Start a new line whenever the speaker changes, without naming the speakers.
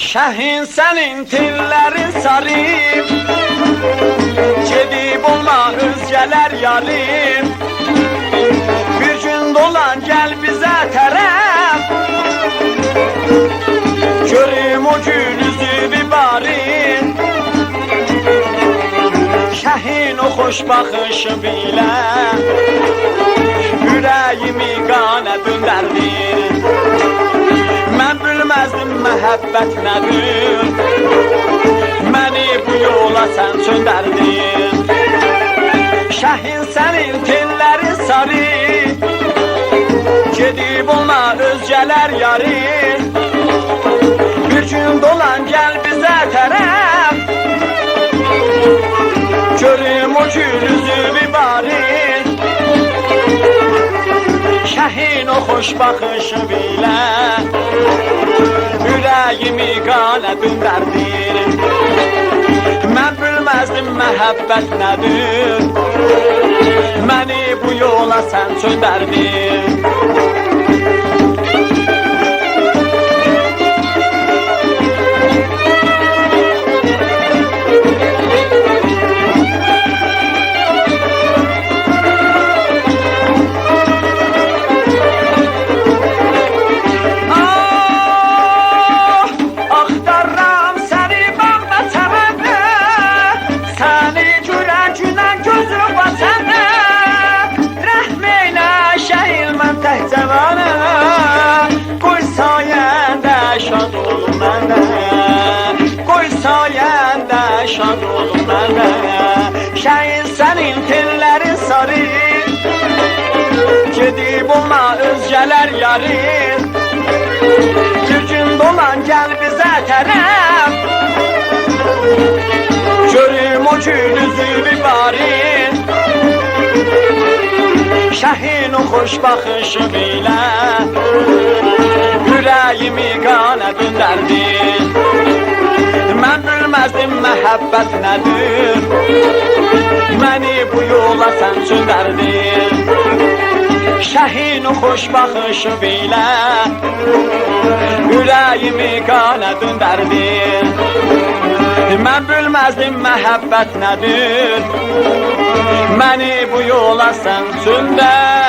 Şəhin sənin tillərin sarıyım, gedib olma özgələr yarım. Bir gün dolan gəl bizə tərəf, görüm o gün üzü bibarin. Şəhin o xoş baxışı bilə, ürəyimi qana döndərdin. Mən bilməzdim məhəbbət nədir, məni bu yola sən çöndərdin. Şəhin sənin telləri sarı, gedib olma özgələr yarı. Bir gün dolan gəl bizə tərəf, görüm o gün üzü bibarin. Şəhin o xoş baxışı bilə, ürəyimi qana döndərdin. Mən bilməzdim məhəbbət nədir, məni bu yola sən çöndərdin. Şad olun mənə, şəhin sənin tellərin sarı, gedib olma özgələr yarı. Bir gün dolan gəl bizə tərəf, görüm o gün üzü bibarin. Şəhin o xoş baxışı bilə, ürəyimi qana döndərdin. Mən bilməzdim məhəbbət nədir, məni bu yola sən çöndərdin. Şəhin o xoş baxışı bilə, ürəyimi qana döndərdin. Mən bilməzdim məhəbbət nədir, məni bu yola sən çöndərdin.